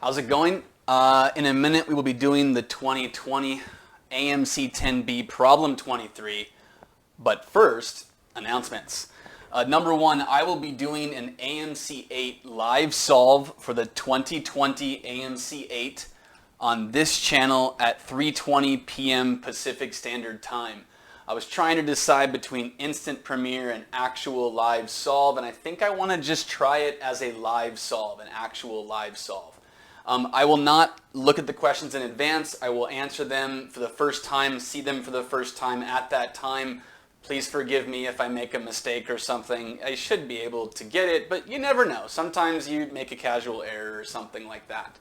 How's it going? In a minute we will be doing the 2020 AMC 10B problem 23, but first, announcements. Number one, I will be doing an AMC 8 live solve for the 2020 AMC 8 on this channel at 3:20 p.m. Pacific Standard Time. I was trying to decide between instant premiere and actual live solve, and I think I want to just try it as a live solve, an actual live solve. I will not look at the questions in advance. I will answer them for the first time, see them for the first time at that time. Please forgive me if I make a mistake or something. I should be able to get it, but you never know. Sometimes you make a casual error or something like that.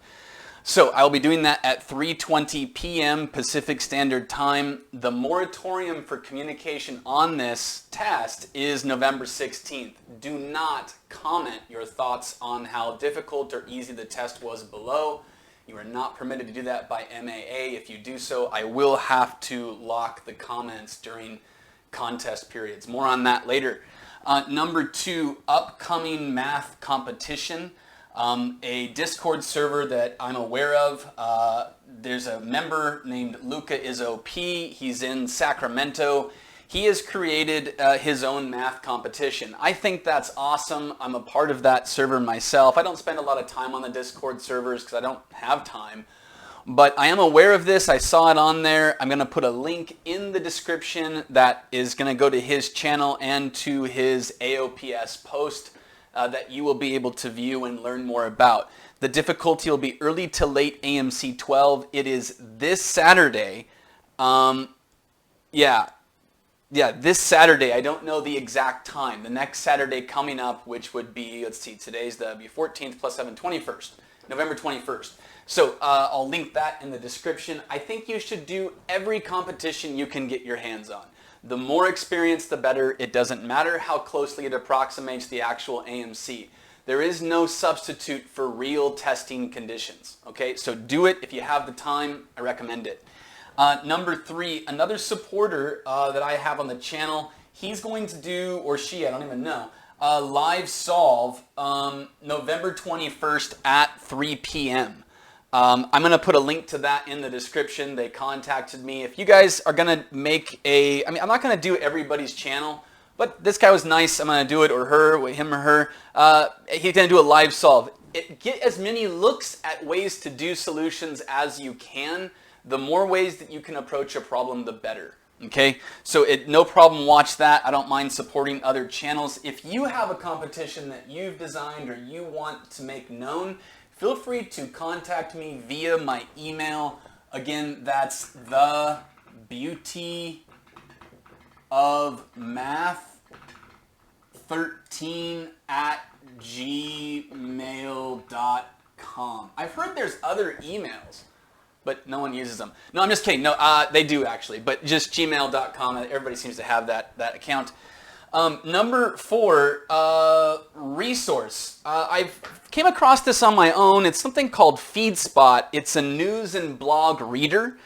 So I will be doing that at 3:20 p.m. Pacific Standard Time. The moratorium for communication on this test is November 16th. Do not comment your thoughts on how difficult or easy the test was below. You are not permitted to do that by MAA. If you do so, I will have to lock the comments during contest periods. More on that later. Number two, upcoming math competition. A Discord server that I'm aware of. There's a member named Luca is OP. He's in Sacramento. He has created his own math competition. I think that's awesome. I'm a part of that server myself. I don't spend a lot of time on the Discord servers because I don't have time. But I am aware of this. I saw it on there. I'm going to put a link in the description that is going to go to his channel and to his AOPS post that you will be able to view and learn more about. The difficulty will be early to late AMC 12. It is this Saturday. This Saturday. I don't know the exact time. The next Saturday coming up, which would be, let's see, today's the 14th plus 7, 21st. November 21st. So I'll link that in the description. I think you should do every competition you can get your hands on. The more experience, the better. It doesn't matter how closely it approximates the actual AMC. There is no substitute for real testing conditions. Okay, so do it if you have the time. I recommend it. Number three, another supporter that I have on the channel, he's going to do, or she, I don't even know, a live solve November 21st at 3 p.m. I'm going to put a link to that in the description. They contacted me. If you guys are going to make I'm not going to do everybody's channel, but this guy was nice. I'm going to do it, or her, him or her. He's going to do a live solve. Get as many looks at ways to do solutions as you can. The more ways that you can approach a problem, the better. Okay, so no problem, watch that. I don't mind supporting other channels. If you have a competition that you've designed or you want to make known, feel free to contact me via my email. Again, that's thebeautyofmath13@gmail.com. I've heard there's other emails, but no one uses them. No, I'm just kidding. No, they do actually, but just gmail.com. Everybody seems to have that account. Number four, resource. I came across this on my own. It's something called FeedSpot. It's a news and blog reader.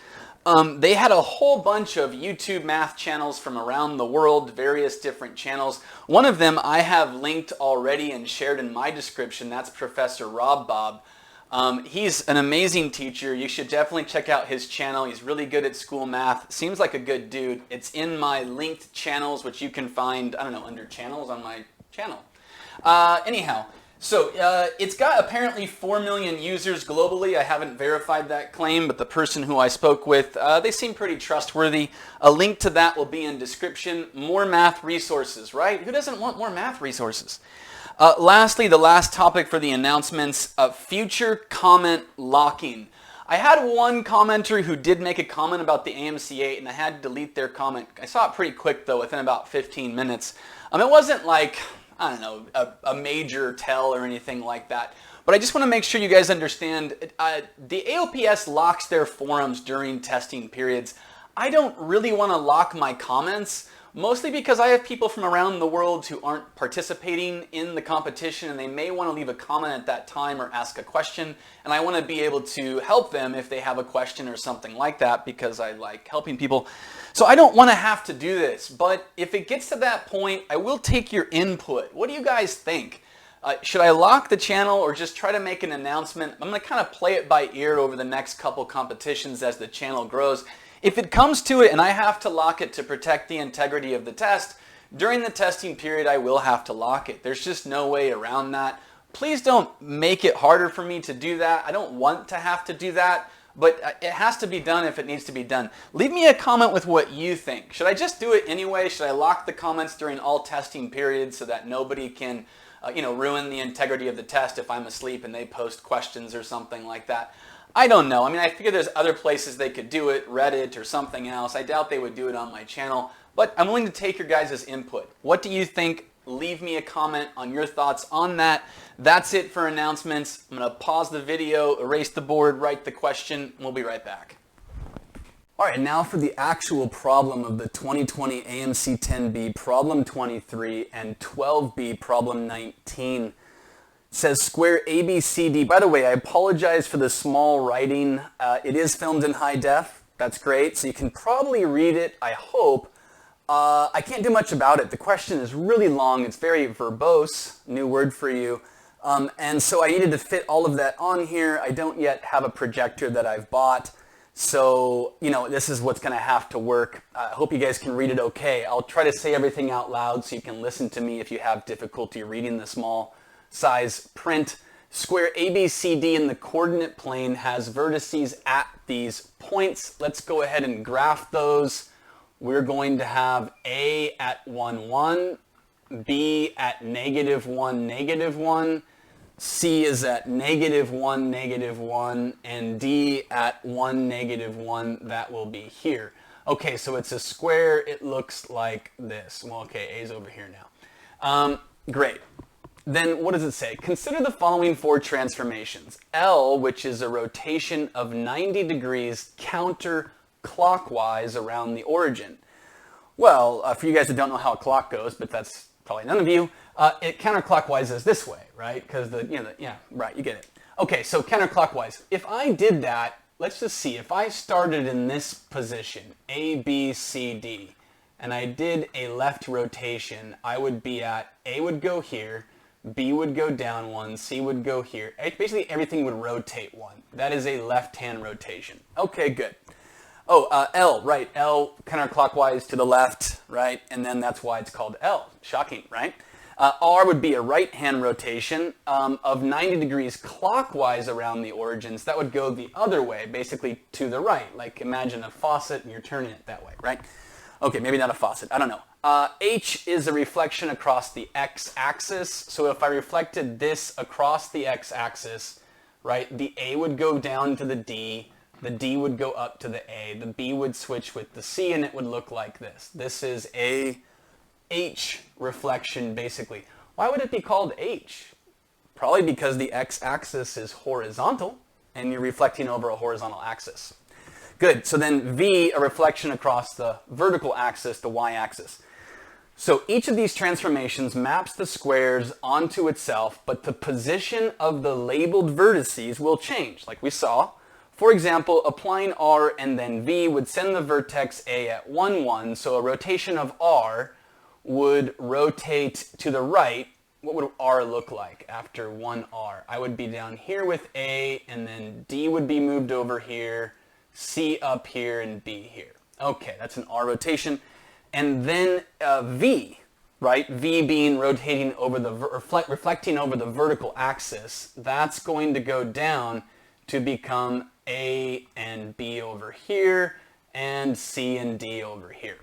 They had a whole bunch of YouTube math channels from around the world, various different channels. One of them I have linked already and shared in my description. That's Professor Rob Bob. He's an amazing teacher. You should definitely check out his channel. He's really good at school math. Seems like a good dude. It's in my linked channels, which you can find, I don't know, under channels on my channel. Anyhow, so it's got apparently 4 million users globally. I haven't verified that claim, but the person who I spoke with, they seem pretty trustworthy. A link to that will be in description. More math resources, right? Who doesn't want more math resources? Lastly, the last topic for the announcements, future comment locking. I had one commenter who did make a comment about the AMC 8, and I had to delete their comment. I saw it pretty quick, though, within about 15 minutes. It wasn't like, I don't know, a major tell or anything like that. But I just want to make sure you guys understand, the AOPS locks their forums during testing periods. I don't really want to lock my comments, mostly because I have people from around the world who aren't participating in the competition, and they may want to leave a comment at that time or ask a question, and I want to be able to help them if they have a question or something like that, because I like helping people. So I don't want to have to do this, but if it gets to that point, I will take your input. What do you guys think? Should I lock the channel or just try to make an announcement? I'm going to kind of play it by ear over the next couple competitions as the channel grows. If it comes to it and I have to lock it to protect the integrity of the test, during the testing period I will have to lock it. There's just no way around that. Please don't make it harder for me to do that. I don't want to have to do that, but it has to be done if it needs to be done. Leave me a comment with what you think. Should I just do it anyway? Should I lock the comments during all testing periods so that nobody can ruin the integrity of the test if I'm asleep and they post questions or something like that? I don't know. I mean, I figure there's other places they could do it, Reddit or something else. I doubt they would do it on my channel, but I'm willing to take your guys' input. What do you think? Leave me a comment on your thoughts on that. That's it for announcements. I'm going to pause the video, erase the board, write the question, and we'll be right back. All right, now for the actual problem of the 2020 AMC 10B, problem 23, and 12B, problem 19. It says square ABCD. By the way, I apologize for the small writing. It is filmed in high def. That's great. So you can probably read it, I hope. I can't do much about it. The question is really long. It's very verbose, new word for you. And so I needed to fit all of that on here. I don't yet have a projector that I've bought. So, this is what's going to have to work. I hope you guys can read it okay. I'll try to say everything out loud so you can listen to me if you have difficulty reading the small size print. Square ABCD in the coordinate plane has vertices at these points. Let's go ahead and graph those. We're going to have A at 1, 1, B at -1, -1, C is at -1, -1, and D at 1, -1. That will be here. Okay, so it's a square. It looks like this. Well, okay, A's over here now. Great. Then what does it say? Consider the following 4 transformations. L, which is a rotation of 90 degrees counterclockwise around the origin. Well, for you guys that don't know how a clock goes, but that's probably none of you, it counterclockwise is this way, right? Because right, you get it. Okay, so counterclockwise. If I did that, let's just see. If I started in this position, A, B, C, D, and I did a left rotation, I would be at, A would go here, B would go down 1, C would go here. Basically, everything would rotate 1. That is a left-hand rotation. Okay, good. Oh, L, right, L counterclockwise to the left, right, and then that's why it's called L. Shocking, right? R would be a right-hand rotation of 90 degrees clockwise around the origins. That would go the other way, basically to the right. Like imagine a faucet and you're turning it that way, right? Okay, maybe not a faucet, I don't know. H is a reflection across the x-axis. So if I reflected this across the x-axis, right, the A would go down to the D, the D would go up to the A, the B would switch with the C, and it would look like this. This is a H reflection, basically. Why would it be called H? Probably because the x-axis is horizontal, and you're reflecting over a horizontal axis. Good, so then V, a reflection across the vertical axis, the y-axis. So each of these transformations maps the squares onto itself, but the position of the labeled vertices will change, like we saw. For example, applying R and then V would send the vertex A at 1, 1, so a rotation of R would rotate to the right. What would R look like after 1R? I would be down here with A, and then D would be moved over here, C up here, and B here. Okay, that's an R rotation. And then V, right? V being rotating over the, reflecting over the vertical axis, that's going to go down to become A and B over here, and C and D over here.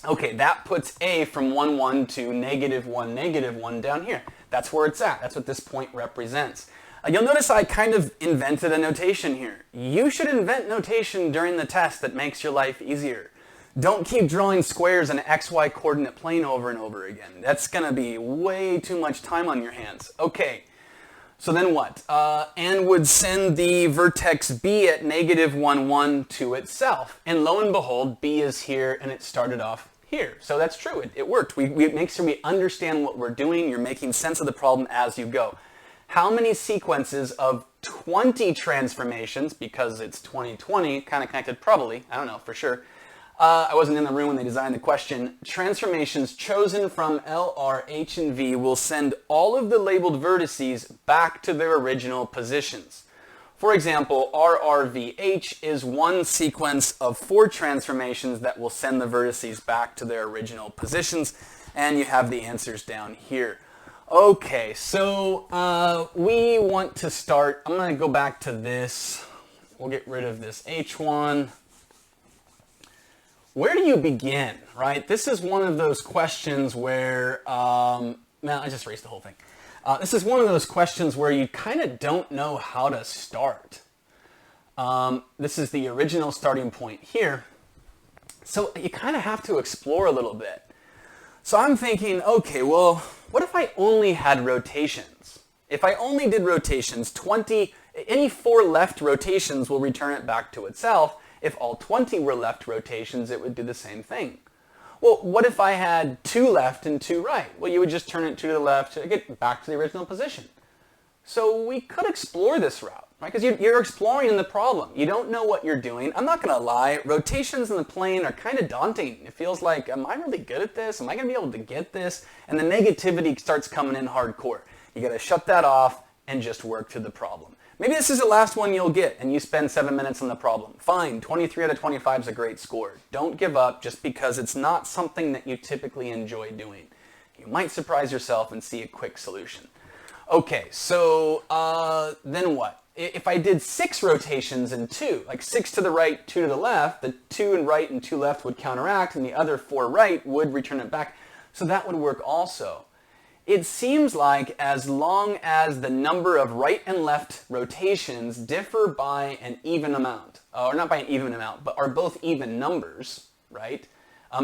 Okay, that puts A from 1, 1 to -1, -1 down here. That's where it's at. That's what this point represents. You'll notice I kind of invented a notation here. You should invent notation during the test that makes your life easier. Don't keep drawing squares in an XY coordinate plane over and over again. That's going to be way too much time on your hands. Okay, so then what? And would send the vertex B at -1, 1 to itself. And lo and behold, B is here and it started off here. So that's true, it worked. We make sure we understand what we're doing. You're making sense of the problem as you go. How many sequences of 20 transformations, because it's 2020, kind of connected probably, I don't know for sure, I wasn't in the room when they designed the question. Transformations chosen from L, R, H, and V will send all of the labeled vertices back to their original positions. For example, RRVH is one sequence of 4 transformations that will send the vertices back to their original positions, and you have the answers down here. Okay, so we want to start. I'm going to go back to this. We'll get rid of this H1. Where do you begin, right? This is one of those questions where, I just erased the whole thing. This is one of those questions where you kind of don't know how to start. This is the original starting point here. So you kind of have to explore a little bit. So I'm thinking, okay, well, what if I only had rotations? If I only did rotations, any 4 left rotations will return it back to itself. If all 20 were left rotations, it would do the same thing. Well, what if I had 2 left and 2 right? Well, you would just turn it 2 to the left to get back to the original position. So we could explore this route, right? Because you're exploring in the problem. You don't know what you're doing. I'm not going to lie. Rotations in the plane are kind of daunting. It feels like, am I really good at this? Am I going to be able to get this? And the negativity starts coming in hardcore. You got to shut that off and just work through the problem. Maybe this is the last one you'll get and you spend 7 minutes on the problem. Fine, 23 out of 25 is a great score. Don't give up just because it's not something that you typically enjoy doing. You might surprise yourself and see a quick solution. Okay, so then what? If I did 6 rotations in 2, like 6 to the right, 2 to the left, the 2 and right and 2 left would counteract and the other 4 right would return it back. So that would work also. It seems like as long as the number of right and left rotations differ by an even amount, or not by an even amount, but are both even numbers, right?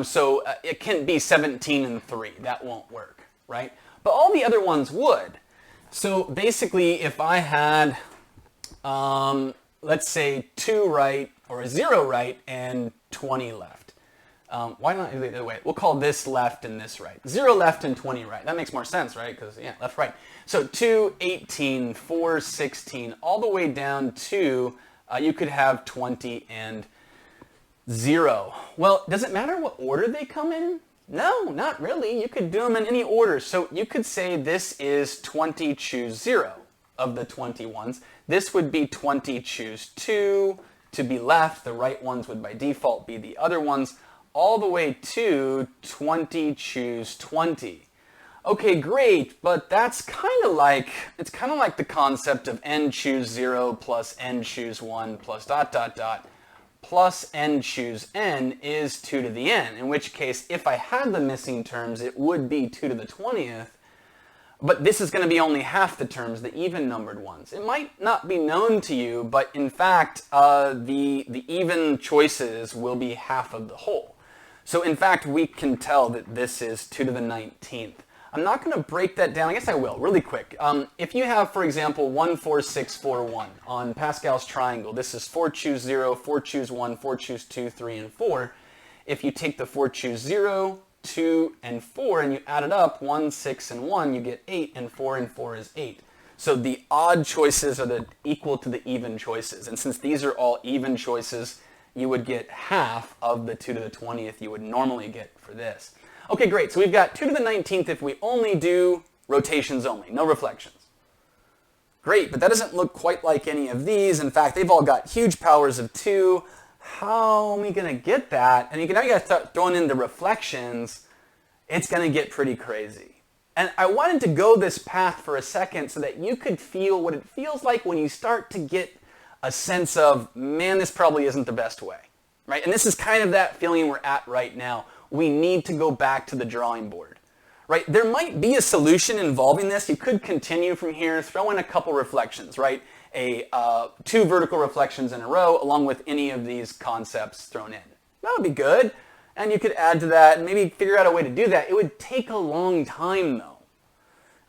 So it can be 17 and 3. That won't work, right? But all the other ones would. So basically, if I had, let's say, 2 right or 0 right and 20 left. Why not do it the other way? We'll call this left and this right. 0 left and 20 right. That makes more sense, right? Because, yeah, left, right. So 2, 18, 4, 16, all the way down to, you could have 20 and 0. Well, does it matter what order they come in? No, not really. You could do them in any order. So you could say this is 20, choose 0 of the 20 ones. This would be 20, choose 2. To be left, the right ones would by default be the other ones, all the way to 20, choose 20. Okay, great, but that's kind of like, it's kind of like the concept of n choose 0 plus n choose 1 plus ... plus n choose n is 2 to the n, in which case, if I had the missing terms, it would be 2 to the 20th, but this is going to be only half the terms, the even numbered ones. It might not be known to you, but in fact, the even choices will be half of the whole. So in fact, we can tell that this is 2 to the 19th. I'm not going to break that down. I guess I will, really quick. If you have, for example, 1, 4, 6, 4, 1 on Pascal's triangle, this is 4, choose 0, 4, choose 1, 4, choose 2, 3, and 4. If you take the 4, choose 0, 2, and 4, and you add it up, 1, 6, and 1, you get 8, and 4 is 8. So the odd choices are equal to the even choices. And since these are all even choices, you would get half of the 2 to the 20th you would normally get for this. Okay, great. So we've got 2 to the 19th if we only do rotations only, no reflections. Great, but that doesn't look quite like any of these. In fact, they've all got huge powers of 2. How are we going to get that? And now you got to start throwing in the reflections. It's going to get pretty crazy. And I wanted to go this path for a second so that you could feel what it feels like when you start to get a sense of, man, this probably isn't the best way, right? And this is kind of that feeling we're at right now. We need to go back to the drawing board, right? There might be a solution involving this. You could continue from here, throw in a couple reflections, right? 2 vertical reflections in a row along with any of these concepts thrown in. That would be good. And you could add to that and maybe figure out a way to do that. It would take a long time though.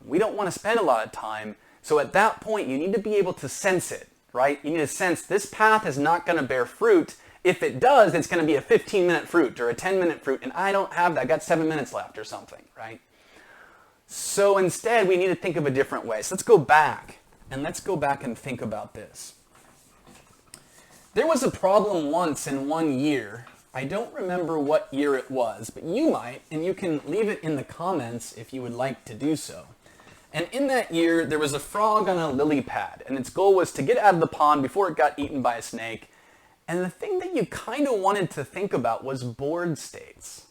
We don't want to spend a lot of time. So at that point, you need to be able to sense it, right? You need to sense this path is not going to bear fruit. If it does, it's going to be a 15-minute fruit or a 10-minute fruit, and I don't have that. I've got 7 minutes left or something, right? So instead, we need to think of a different way. So let's go back, and let's go back and think about this. There was a problem once in one year I don't remember what year it was, but you might, and you can leave it in the comments if you would like to do so. And in that year, there was a frog on a lily pad, and its goal was to get out of the pond before it got eaten by a snake. And the thing that you kind of wanted to think about was board states.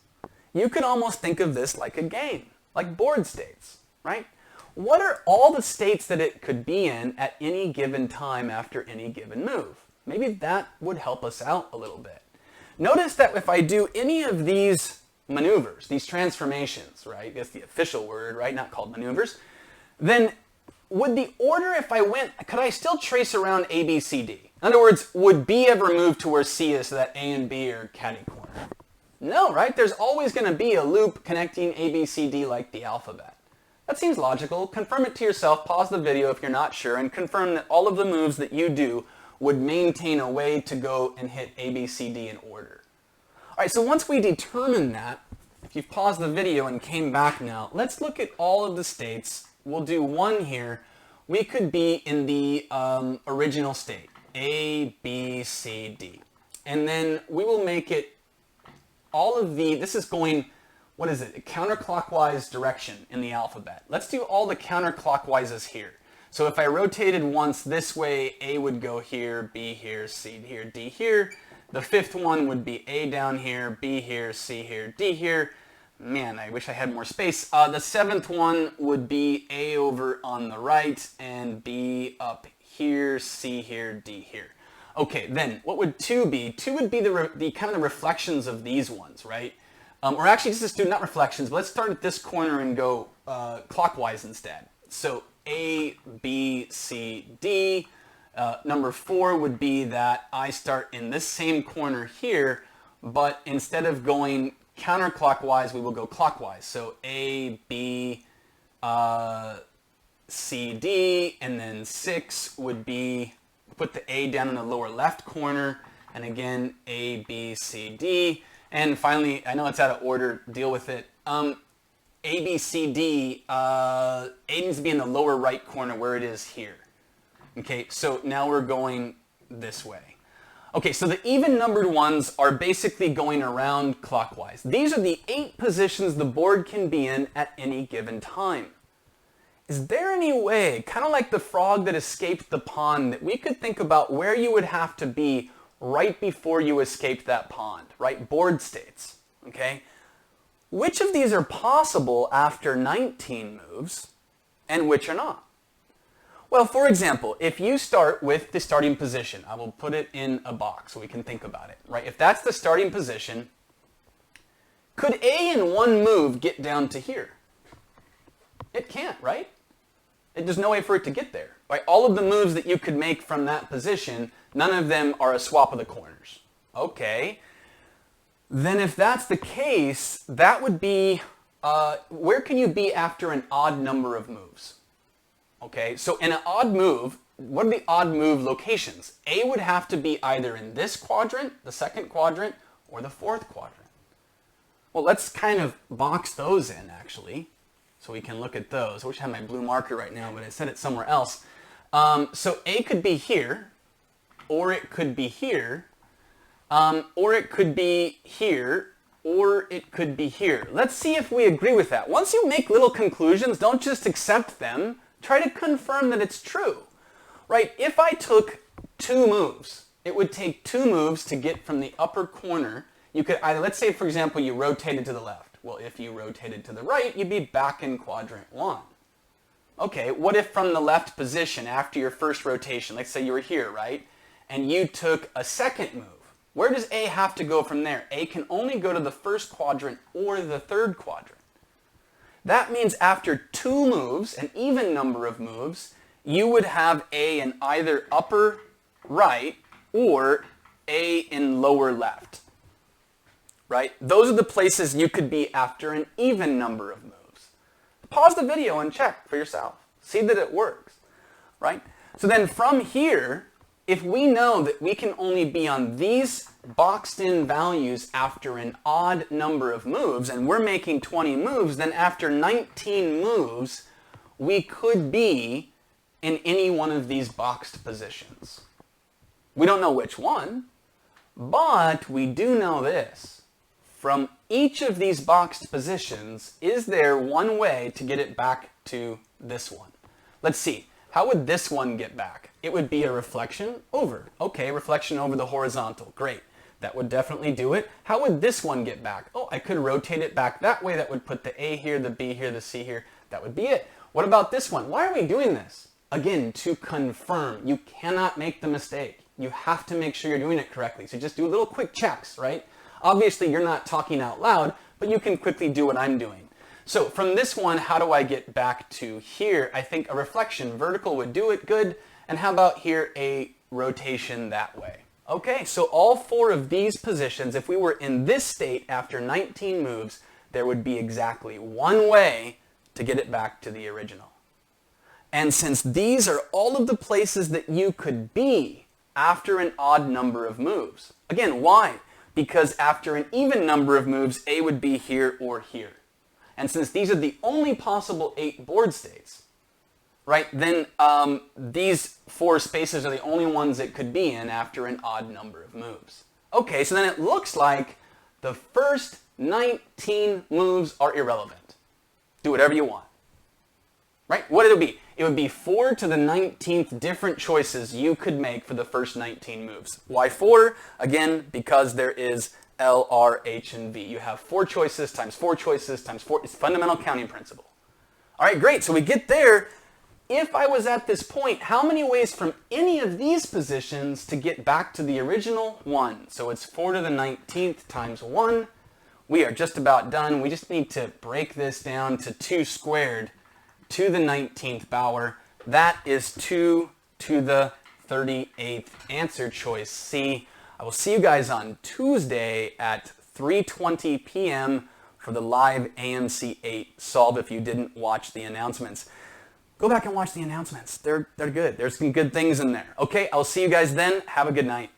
You could almost think of this like a game, like board states, right? What are all the states that it could be in at any given time after any given move? Maybe that would help us out a little bit. Notice that if I do any of these maneuvers, these transformations, right? That's the official word, right? Not called maneuvers. Then would the order, if I went, could I still trace around A, B, C, D? In other words, would B ever move to where C is so that A and B are catty corner? No, right? There's always going to be a loop connecting A, B, C, D like the alphabet. That seems logical. Confirm it to yourself, pause the video if you're not sure, and confirm that all of the moves that you do would maintain a way to go and hit A, B, C, D in order. All right, so once we determine that, if you've paused the video and came back now, let's look at all of the states. We'll do one here. We could be in the original state, A, B, C, D. And then we will make it all of the, this is going, what is it, a counterclockwise direction in the alphabet. Let's do all the counterclockwise here. So if I rotated once this way, A would go here, B here, C here, D here. The fifth one would be A down here, B here, C here, D here. Man, I wish I had more space. The seventh one would be A over on the right and B up here, C here, D here. Okay, then what would 2 be? 2 would be the kind of the reflections of these ones, right? Or actually, just do not reflections, but let's start at this corner and go clockwise instead. So A, B, C, D. Number 4 would be that I start in this same corner here, but instead of going counterclockwise, we will go clockwise. So A, B, C, D, and then 6 would be, put the A down in the lower left corner, and again, A, B, C, D. And finally, I know it's out of order, deal with it. A, B, C, D, A needs to be in the lower right corner where it is here. Okay, so now we're going this way. Okay, so the even numbered ones are basically going around clockwise. These are the 8 positions the board can be in at any given time. Is there any way, kind of like the frog that escaped the pond, that we could think about where you would have to be right before you escaped that pond, right? Board states, okay? Which of these are possible after 19 moves and which are not? Well, for example, if you start with the starting position, I will put it in a box so we can think about it, right? If that's the starting position, could A in one move get down to here? It can't, right? There's no way for it to get there, right? All of the moves that you could make from that position, none of them are a swap of the corners. Okay. Then if that's the case, that would be, where can you be after an odd number of moves? Okay, so in an odd move, what are the odd move locations? A would have to be either in this quadrant, the second quadrant, or the fourth quadrant. Well, let's kind of box those in, actually, so we can look at those. I wish I had my blue marker right now, but I set it somewhere else. So A could be here, or it could be here, or it could be here, or it could be here. Let's see if we agree with that. Once you make little conclusions, don't just accept them. Try to confirm that it's true, right? If I took 2 moves, it would take 2 moves to get from the upper corner. You could either, let's say, for example, you rotated to the left. Well, if you rotated to the right, you'd be back in quadrant 1. Okay, what if from the left position after your first rotation, let's say you were here, right? And you took a second move. Where does A have to go from there? A can only go to the first quadrant or the third quadrant. That means after 2 moves, an even number of moves, you would have A in either upper right or A in lower left. Right? Those are the places you could be after an even number of moves. Pause the video and check for yourself. See that it works. Right? So then from here, if we know that we can only be on these boxed in values after an odd number of moves, and we're making 20 moves, then after 19 moves, we could be in any one of these boxed positions. We don't know which one, But we do know this. From each of these boxed positions, is there one way to get it back to this one? Let's see. How would this one get back? It would be a reflection over. Okay, reflection over the horizontal. Great. That would definitely do it. How would this one get back? Oh, I could rotate it back that way. That would put the A here, the B here, the C here. That would be it. What about this one? Why are we doing this? Again, to confirm. You cannot make the mistake. You have to make sure you're doing it correctly. So just do little quick checks, right? Obviously, you're not talking out loud, but you can quickly do what I'm doing. So from this one, how do I get back to here? I think a reflection, vertical would do it good. And how about here, a rotation that way? Okay, so all 4 of these positions, if we were in this state after 19 moves, there would be exactly one way to get it back to the original. And since these are all of the places that you could be after an odd number of moves. Again, why? Because after an even number of moves, A would be here or here. And since these are the only possible 8 board states, right, then these 4 spaces are the only ones it could be in after an odd number of moves. Okay, so then it looks like the first 19 moves are irrelevant. Do whatever you want. Right? What would it be? It would be 4 to the 19th different choices you could make for the first 19 moves. Why 4? Again, because there is L, R, H, and V. You have 4 choices times 4 choices times 4. It's fundamental counting principle. All right, great. So we get there. If I was at this point, how many ways from any of these positions to get back to the original? 1. So it's 4 to the 19th times 1. We are just about done. We just need to break this down to 2 squared to the 19th power. That is 2 to the 38th. Answer choice C. I will see you guys on Tuesday at 3:20 p.m. for the live AMC 8 solve if you didn't watch the announcements. Go back and watch the announcements. They're good. There's some good things in there. Okay, I'll see you guys then. Have a good night.